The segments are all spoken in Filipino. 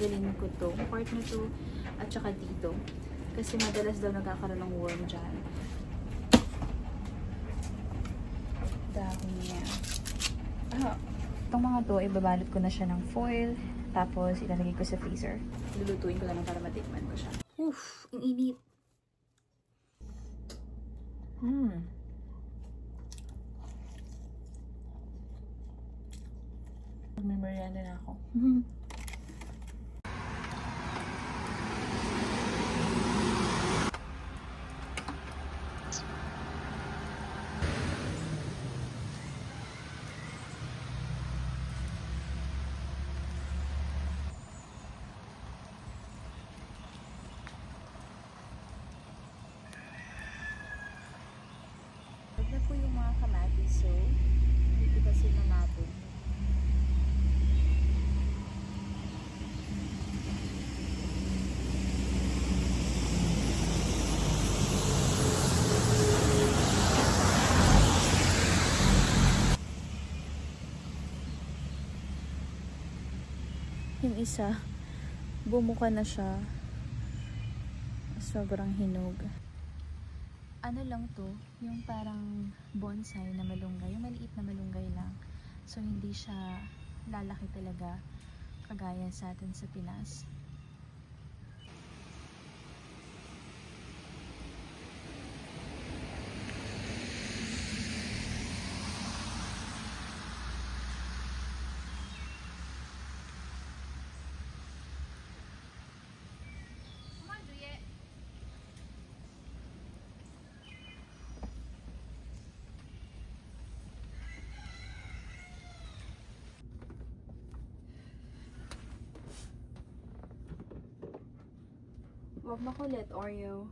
tatanggalin ko to, part na to, at saka dito. Kasi madalas daw nagkakaroon ng worm dyan. Dahon niya. Itong mga to, ibabalot ko na siya ng foil. Tapos, ilalagay ko sa freezer. Lulutuin ko na lang para matikman ko siya. Uff, ang init. May merienda na ako. Huwag na po yung mga kamatis, so hindi kasi namatod. Yung isa, bumuka na siya. Sobrang hinog. Ano lang to, yung parang bonsai na malunggay, yung maliit na malunggay lang. So hindi siya lalaki talaga kagaya sa atin sa Pinas. Huwag makulit, Oreo.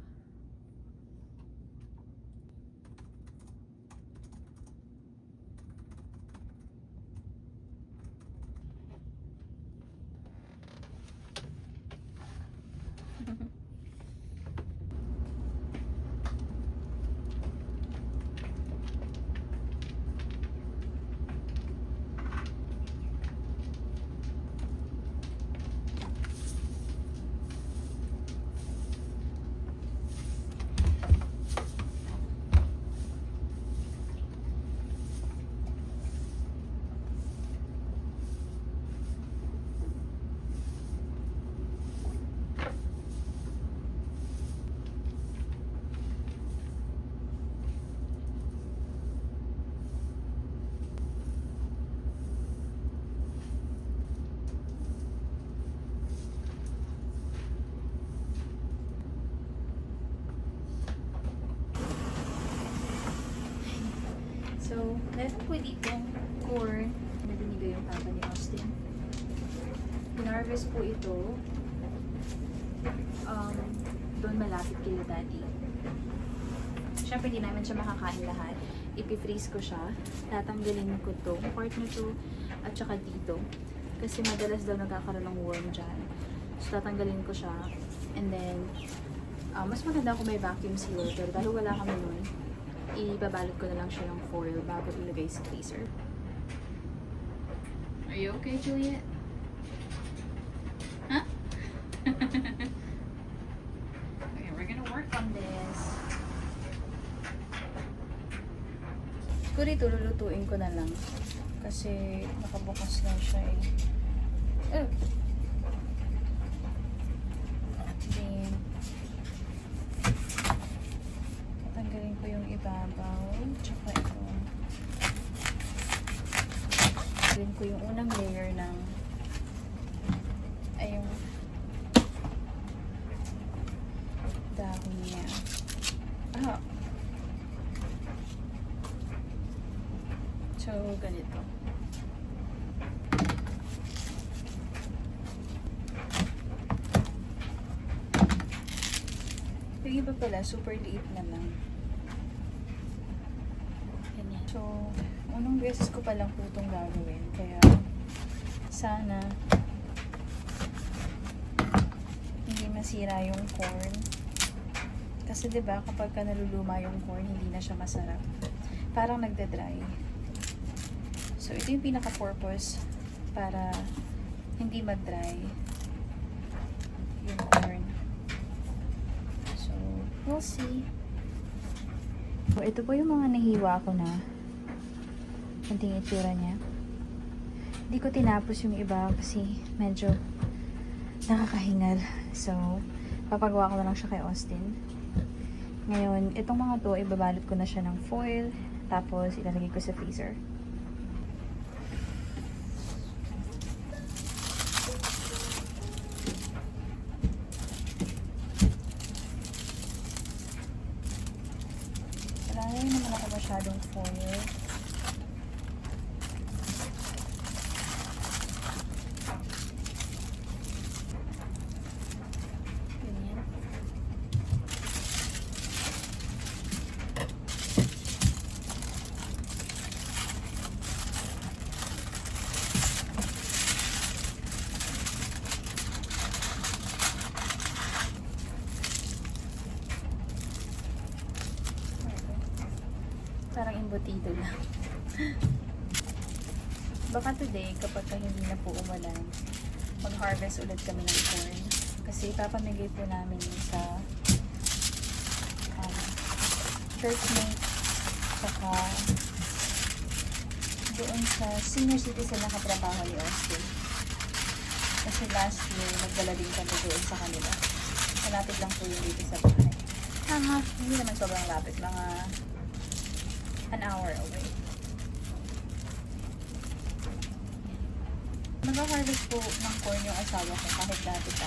So, meron po ditong corn na binigay yung papa ni Austin. Pinarvest po ito doon malapit kay Daddy. Siyempre, hindi namin siya makakain lahat. Ipi-freeze ko siya. Tatanggalin ko to, part na to, at saka dito. Kasi madalas daw nagkakaroon ng worm dyan. So, tatanggalin ko siya. And then, mas maganda kung may vacuum sealer. Pero dahil wala kami nun, ibabalot ko na lang siya ng foil bago ilagay sa freezer. Are you okay, Juliet? Huh? Okay, we're gonna work on this. Siguro ito lulutuin ko na lang. Kasi nakabukas lang siya eh. Oh. Then, tatanggalin ko yung ibabaw. Tsaka ito. Tatanggalin ko yung unang layer ng ay yung dahon niya. So, ganito. Yung iba pala, super liit naman. Ganyan. So, unang beses ko palang po itong gagawin. Kaya, sana hindi masira yung corn. Kasi diba, kapag ka naluluma yung corn, hindi na siya masarap. Parang nagda-dry. So, ito yung pinaka-purpose para hindi mag-dry. We'll see. So, ito po yung mga nahiwa ko na. Kunting itsura niya. Hindi ko tinapos yung iba kasi medyo nakakahingal. So, papagawa ko na lang siya kay Austin. Ngayon, itong mga to, ibabalot ko na siya ng foil. Tapos, ilalagay ko sa freezer. Wala na rin naman ako masyadong foil. Ganyan. Parang embutido lang. Baka today, kapag hindi na po umulan, mag-harvest ulit kami ng corn. Kasi papamigay po namin yun sa churchmate, saka doon sa senior citizen na katrabaho ni Austin. Kasi last year, nagdala din kami doon sa kanila. Malapit lang po yung dito sa bahay. Hindi naman sobrang lapit, mga an hour away. Nag-harvest po ng corn yung asawa ko kahit dati pa.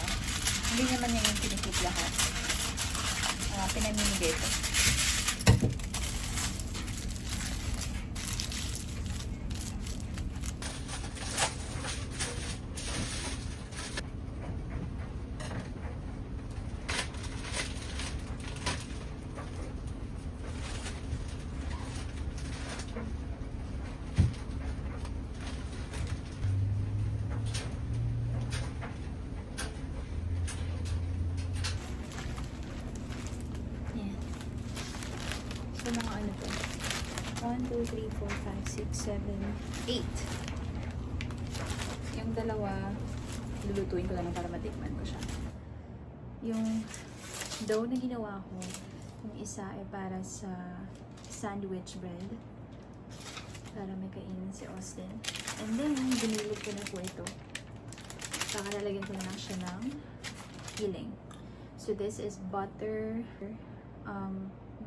Hindi naman niya yung pinikip lahat. Pinamimigay ko. So, mga ano po? 1, 2, 3, 4, 5, 6, 7, 8. Yung dalawa, lulutuin ko lang para matikman ko siya. Yung dough na ginawa ko, yung isa ay para sa sandwich bread. Para may kainin si Austin. And then, binilog ko na po ito. Saka lalagyan ko na lang siya ng filling. So, this is butter,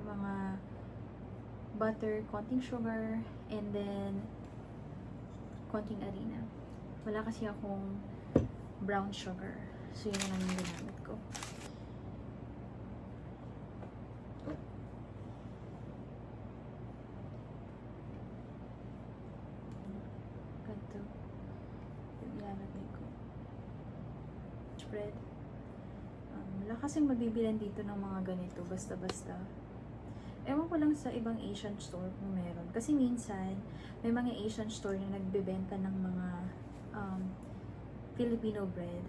mga butter, konting sugar, and then konting harina. Wala kasi akong brown sugar. So, yun na lang yung ginamit ko. Ganito. Yung ilalagay ko. Spread. Wala kasing mabibilan dito ng mga ganito. Basta-basta. Ewan ko lang sa ibang Asian store kung meron. Kasi minsan, may mga Asian store na nagbebenta ng mga Filipino bread.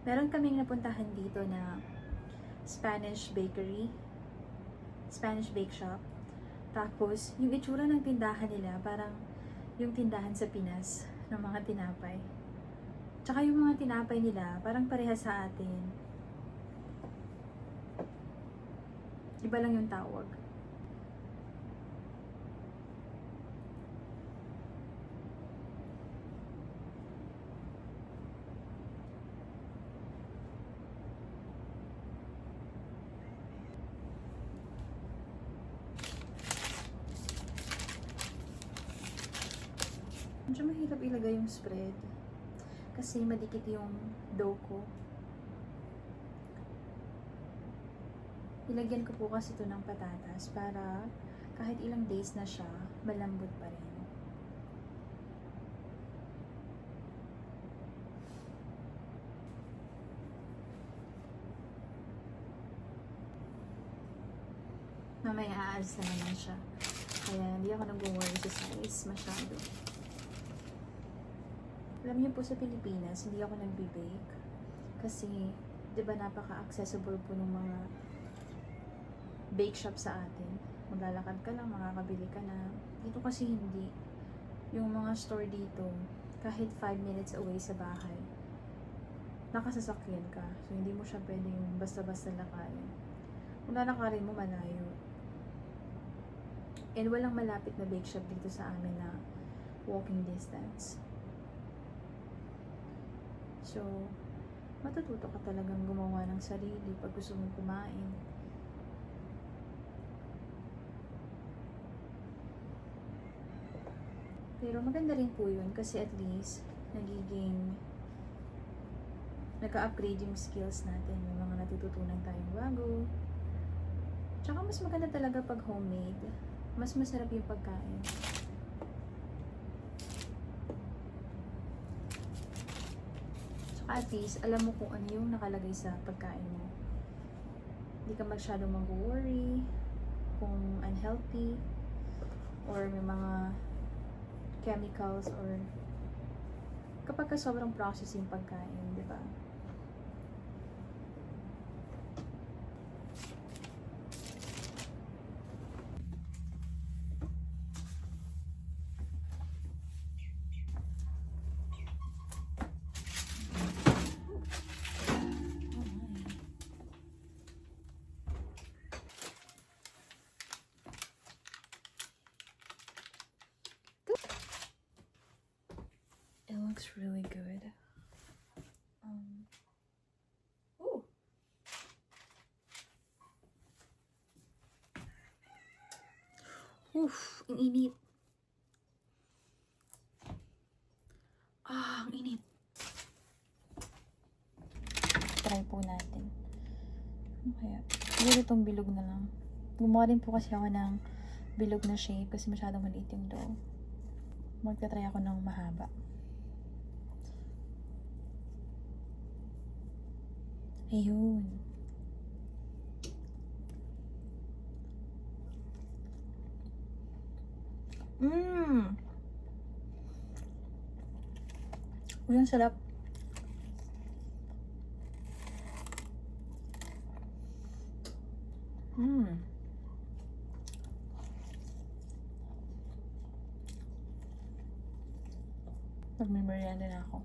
Meron kaming napuntahan dito na Spanish bakery. Spanish bake shop. Tapos, yung itsura ng tindahan nila, parang yung tindahan sa Pinas ng mga tinapay. Tsaka yung mga tinapay nila, parang parehas sa atin. Iba lang yung tawag. Medyo mahirap ilagay yung spread. Kasi madikit yung dough ko. Ilagyan ko po kasi ito ng patatas para kahit ilang days na siya, malambot pa rin. Mamaya aalis na naman siya. Kaya hindi ako nag-worry sa size masyado. Alam niyo po sa Pilipinas, hindi ako nagbe-bake. Kasi, di ba napaka-accessible po ng mga bake shop sa atin. Maglalakad ka lang, makakabili ka na. Dito kasi hindi. Yung mga store dito, kahit 5 minutes away sa bahay, nakasasakyan ka. So, hindi mo siya pwedeng basta-basta lakarin. Kung lalakarin mo, malayo. And walang malapit na bake shop dito sa amin na walking distance. So, matututo ka talagang gumawa ng sarili pag gusto mong kumain. Pero maganda rin po yun kasi at least nag-upgrade yung skills natin. May mga natututunan tayong bago. Tsaka mas maganda talaga pag homemade. Mas masarap yung pagkain. Tsaka at least alam mo kung ano yung nakalagay sa pagkain mo. Hindi ka masyadong mag-worry kung unhealthy or may mga chemicals or kapag ka sobrang process yung pagkain, di ba? It looks really good. Ooh. Oof, ang init. Ang init. Try po natin. Kaya, siguro itong bilog na lang. Gumawa din po kasi ako ng bilog na shape kasi masyadong maliit yung dough. Magta-try ako ng mahaba. Ayun. Uy, ang sarap. Pag may merienda na ako.